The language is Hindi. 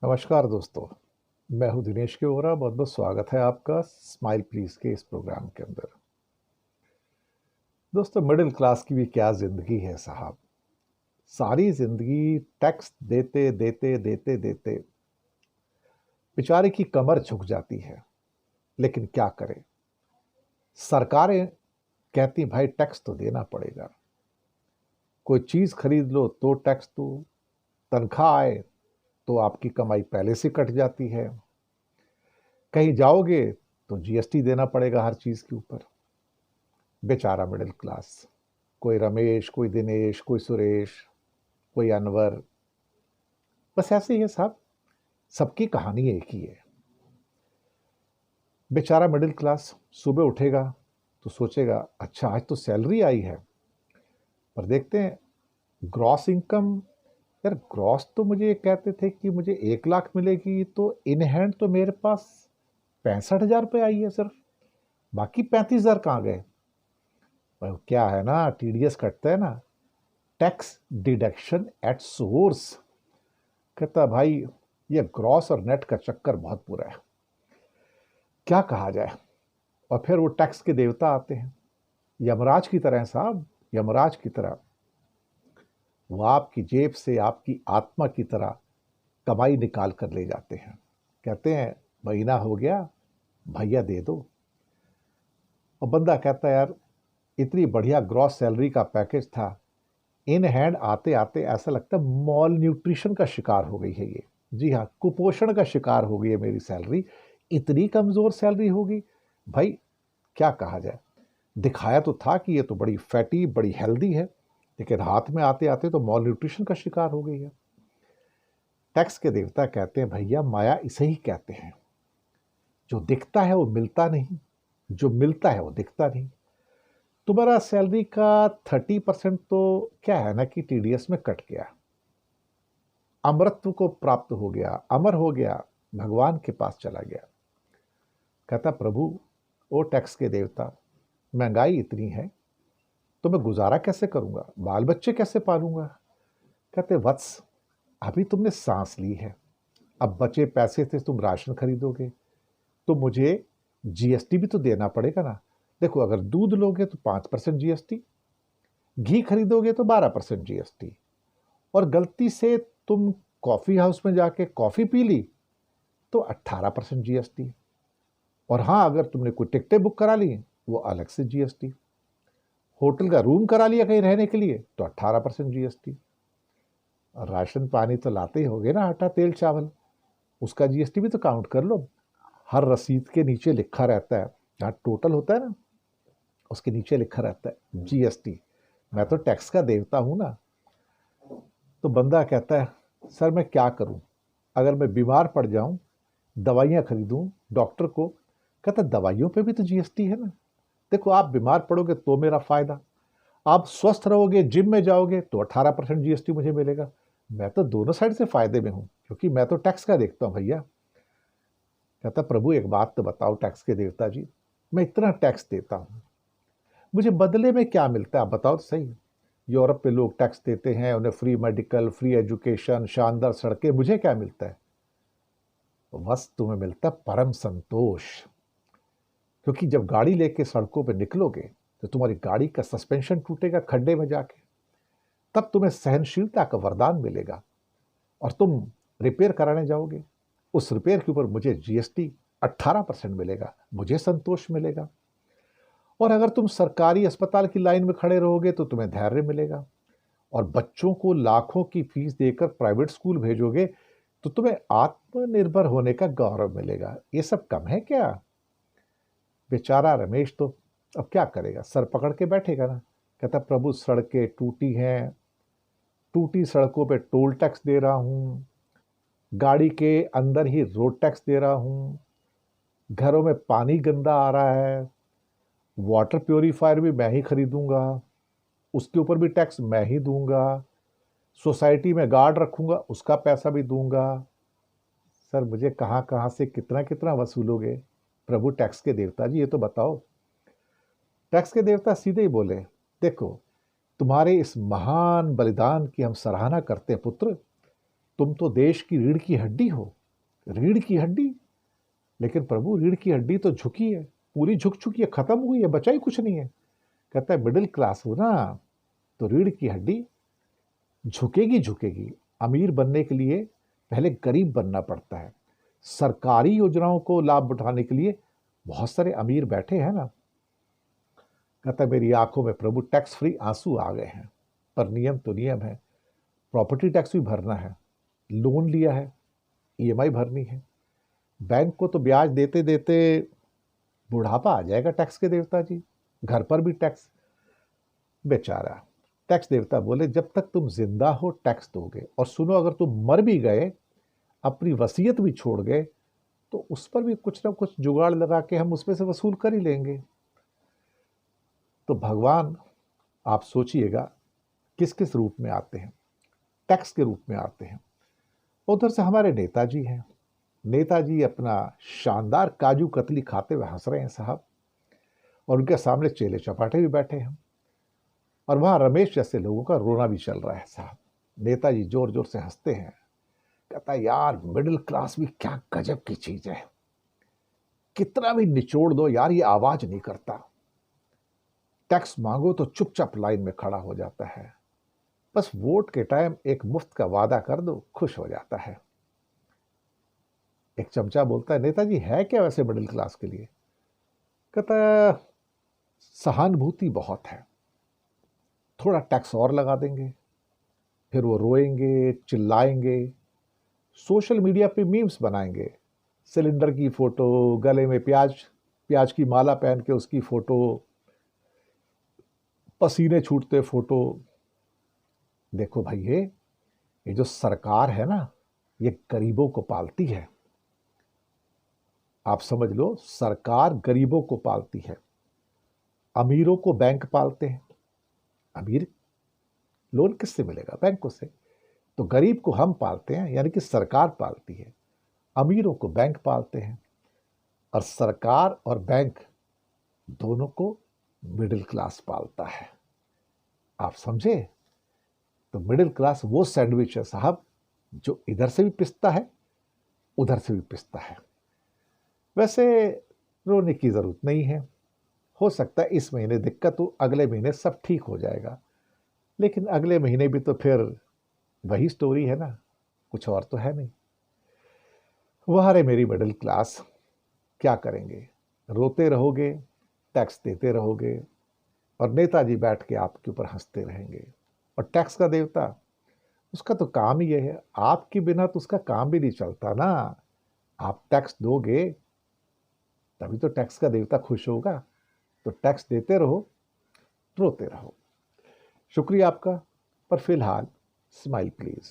नमस्कार दोस्तों। मैं हूं दिनेश के ओरा। बहुत बहुत स्वागत है आपका स्माइल प्लीज के इस प्रोग्राम के अंदर। दोस्तों, मिडिल क्लास की भी क्या जिंदगी है साहब। सारी जिंदगी टैक्स देते देते देते देते बेचारे की कमर झुक जाती है। लेकिन क्या करें, सरकारें कहती भाई टैक्स तो देना पड़ेगा। कोई चीज खरीद लो तो टैक्स दो, तनख्वाह आए तो आपकी कमाई पहले से कट जाती है, कहीं जाओगे तो जीएसटी देना पड़ेगा हर चीज के ऊपर। बेचारा मिडिल क्लास, कोई रमेश, कोई दिनेश, कोई सुरेश, कोई अनवर, बस ऐसे ही है साहब। सबकी कहानी एक ही है। बेचारा मिडिल क्लास सुबह उठेगा तो सोचेगा अच्छा आज तो सैलरी आई है, पर देखते हैं ग्रॉस इनकम। यार ग्रॉस तो मुझे कहते थे कि मुझे 1 लाख मिलेगी, तो इन हैंड तो मेरे पास 65,000 रुपये आई है सिर्फ। बाकी 35,000 कहाँ गए? पर क्या है ना, टीडीएस कटता है ना, टैक्स डिडक्शन एट सोर्स। कहता भाई ये ग्रॉस और नेट का चक्कर बहुत बुरा है, क्या कहा जाए। और फिर वो टैक्स के देवता आते हैं, यमराज की तरह साहब, यमराज की तरह। वो आपकी जेब से आपकी आत्मा की तरह कमाई निकाल कर ले जाते हैं। कहते हैं महीना हो गया, भैया दे दो। और बंदा कहता है यार इतनी बढ़िया ग्रॉस सैलरी का पैकेज था, इन हैंड आते आते ऐसा लगता है मॉल न्यूट्रिशन का शिकार हो गई है ये। जी हाँ, कुपोषण का शिकार हो गई है मेरी सैलरी। इतनी कमजोर सैलरी होगी भाई, क्या कहा जाए। दिखाया तो था कि ये तो बड़ी फैटी, बड़ी हेल्दी है, लेकिन हाथ में आते आते तो मॉल न्यूट्रिशन का शिकार हो गई है। टैक्स के देवता कहते हैं भैया माया इसे ही कहते हैं। जो दिखता है वो मिलता नहीं, जो मिलता है वो दिखता नहीं। तुम्हारा सैलरी का 30% तो क्या है ना कि टीडीएस में कट गया, अमरत्व को प्राप्त हो गया, अमर हो गया, भगवान के पास चला गया। कहता प्रभु ओ टैक्स के देवता, महंगाई इतनी है तो मैं गुजारा कैसे करूंगा, बाल बच्चे कैसे पालूंगा। कहते वत्स, अभी तुमने सांस ली है, अब बचे पैसे से तुम राशन खरीदोगे तो मुझे जीएसटी भी तो देना पड़ेगा ना। देखो अगर दूध लोगे तो 5% जीएसटी, घी खरीदोगे तो 12% जीएसटी, और गलती से तुम कॉफी हाउस में जाके कॉफी पी ली तो 18% जीएसटी। और हाँ, अगर तुमने कोई टिकटें बुक करा ली वो अलग से जीएसटी। होटल का रूम करा लिया कहीं रहने के लिए तो 18% जीएसटी। और राशन पानी तो लाते ही होगे ना, आटा तेल चावल, उसका जीएसटी भी तो काउंट कर लो। हर रसीद के नीचे लिखा रहता है, जहाँ टोटल होता है ना उसके नीचे लिखा रहता है जीएसटी। मैं तो टैक्स का देवता हूं ना। तो बंदा कहता है सर मैं क्या करूं, अगर मैं बीमार पड़ जाऊं, दवाइयां खरीदूं डॉक्टर को। कहता दवाइयों पे भी तो जीएसटी है ना। देखो आप बीमार पड़ोगे तो मेरा फायदा, आप स्वस्थ रहोगे जिम में जाओगे तो 18% जीएसटी मुझे मिलेगा। मैं तो दोनों साइड से फायदे में हूं, क्योंकि मैं तो टैक्स का देखता हूं भैया। कहता प्रभु एक बात तो बताओ टैक्स के देवता जी, मैं इतना टैक्स देता हूं, मुझे बदले में क्या मिलता है आप बताओ तो सही। यूरोप पे लोग टैक्स देते हैं, उन्हें फ्री मेडिकल, फ्री एजुकेशन, शानदार सड़कें, मुझे क्या मिलता है? बस तुम्हें मिलता है परम संतोष। क्योंकि जब गाड़ी लेके सड़कों पे निकलोगे तो तुम्हारी गाड़ी का सस्पेंशन टूटेगा खड्डे में जाके, तब तुम्हें सहनशीलता का वरदान मिलेगा। और तुम रिपेयर कराने जाओगे, उस रिपेयर के ऊपर मुझे जीएसटी 18% मिलेगा, मुझे संतोष मिलेगा। और अगर तुम सरकारी अस्पताल की लाइन में खड़े रहोगे तो तुम्हें धैर्य मिलेगा। और बच्चों को लाखों की फीस देकर प्राइवेट स्कूल भेजोगे तो तुम्हें आत्मनिर्भर होने का गौरव मिलेगा। ये सब कम है क्या? बेचारा रमेश तो अब क्या करेगा, सर पकड़ के बैठेगा ना। कहता प्रभु सड़कें टूटी हैं, टूटी सड़कों पे टोल टैक्स दे रहा हूँ, गाड़ी के अंदर ही रोड टैक्स दे रहा हूँ, घरों में पानी गंदा आ रहा है, वाटर प्योरीफायर भी मैं ही खरीदूंगा, उसके ऊपर भी टैक्स मैं ही दूंगा, सोसाइटी में गार्ड रखूंगा उसका पैसा भी दूंगा। सर मुझे कहाँ कहाँ से कितना कितना वसूलोगे प्रभु टैक्स के देवता जी, ये तो बताओ। टैक्स के देवता सीधे ही बोले देखो, तुम्हारे इस महान बलिदान की हम सराहना करते हैं पुत्र, तुम तो देश की रीढ़ की हड्डी हो। रीढ़ की हड्डी? लेकिन प्रभु, रीढ़ की हड्डी तो झुकी है, पूरी झुक चुकी है, खत्म हुई है, बचा ही कुछ नहीं है। कहता है मिडिल क्लास हो ना, तो रीढ़ की हड्डी झुकेगी झुकेगी। अमीर बनने के लिए पहले गरीब बनना पड़ता है। सरकारी योजनाओं को लाभ उठाने के लिए बहुत सारे अमीर बैठे हैं ना। कहता है मेरी आंखों में प्रभु टैक्स फ्री आंसू आ गए हैं, पर नियम तो नियम है। प्रॉपर्टी टैक्स भी भरना है, लोन लिया है, ईएमआई भरनी है। बैंक को तो ब्याज देते देते बुढ़ापा आ जाएगा टैक्स के देवता जी। घर पर भी टैक्स। बेचारा टैक्स देवता बोले जब तक तुम जिंदा हो टैक्स दोगे, और सुनो अगर तुम मर भी गए, अपनी वसीयत भी छोड़ गए, तो उस पर भी कुछ ना कुछ जुगाड़ लगा के हम उसमें से वसूल कर ही लेंगे। तो भगवान, आप सोचिएगा किस किस रूप में आते हैं। टैक्स के रूप में आते हैं। उधर से हमारे नेताजी हैं। नेताजी अपना शानदार काजू कतली खाते हुए हंस रहे हैं साहब, और उनके सामने चेले चपाटे भी बैठे हैं, और वहां रमेश जैसे लोगों का रोना भी चल रहा है साहब। नेताजी जोर जोर से हंसते हैं। कहता है यार, मिडिल क्लास भी क्या गजब की चीज है। कितना भी निचोड़ दो यार, ये आवाज नहीं करता। टैक्स मांगो तो चुपचाप लाइन में खड़ा हो जाता है। बस वोट के टाइम एक मुफ्त का वादा कर दो, खुश हो जाता है। एक चमचा बोलता है नेताजी है क्या वैसे मिडिल क्लास के लिए? कहता है सहानुभूति बहुत है, थोड़ा टैक्स और लगा देंगे, फिर वो रोएंगे, चिल्लाएंगे, सोशल मीडिया पे मीम्स बनाएंगे। सिलेंडर की फोटो, गले में प्याज की माला पहन के उसकी फोटो, पसीने छूटते फोटो। देखो भाई, ये जो सरकार है ना, ये गरीबों को पालती है। आप समझ लो, सरकार गरीबों को पालती है। अमीरों को बैंक पालते हैं। अमीर लोन किससे मिलेगा? बैंकों से। तो गरीब को हम पालते हैं, यानी कि सरकार पालती है। अमीरों को बैंक पालते हैं, और सरकार और बैंक दोनों को मिडिल क्लास पालता है। आप समझे? तो मिडिल क्लास वो सैंडविच है साहब, जो इधर से भी पिसता है, उधर से भी पिसता है। वैसे रोने की जरूरत नहीं है। हो सकता है इस महीने दिक्कत हो, अगले महीने सब ठीक हो जाएगा। लेकिन अगले महीने भी तो फिर वही स्टोरी है ना, कुछ और तो है नहीं। वह रे मेरी मिडिल क्लास, क्या करेंगे? रोते रहोगे, टैक्स देते रहोगे, और नेताजी बैठ के आपके ऊपर हंसते रहेंगे। और टैक्स का देवता, उसका तो काम ही ये है, आपके बिना तो उसका काम भी नहीं चलता ना। आप टैक्स दोगे तभी तो टैक्स का देवता खुश होगा। तो टैक्स देते रहो, रोते रहो। शुक्रिया आपका, पर फिलहाल स्माइल प्लीज।